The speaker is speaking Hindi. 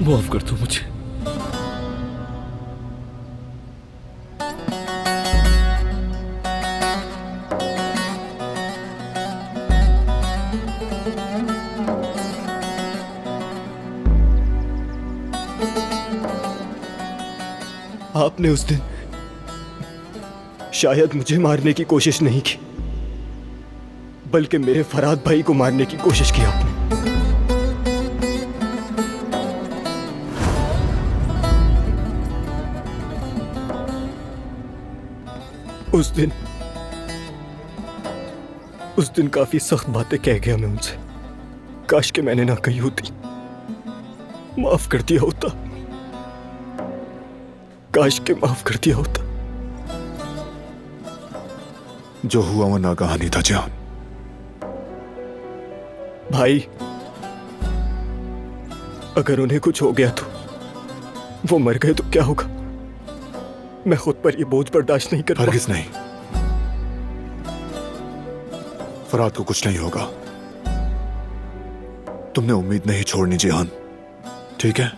माफ कर दो मुझे। आपने उस दिन शायद मुझे मारने की कोशिश नहीं की, बल्कि मेरे फराद भाई को मारने की कोशिश की आपने। उस दिन काफी सख्त बातें कह गया मैं उनसे। काश कि मैंने ना कही होती, माफ कर दिया होता। काश के माफ कर दिया होता। जो हुआ वो नाकाहानी था जान। भाई, अगर उन्हें कुछ हो गया तो वो मर गए तो क्या होगा? मैं खुद पर ये बोझ बर्दाश्त नहीं कर पाऊंगा। हरगिज नहीं, फराद को कुछ नहीं होगा। तुमने उम्मीद नहीं छोड़नी जिहान, ठीक है?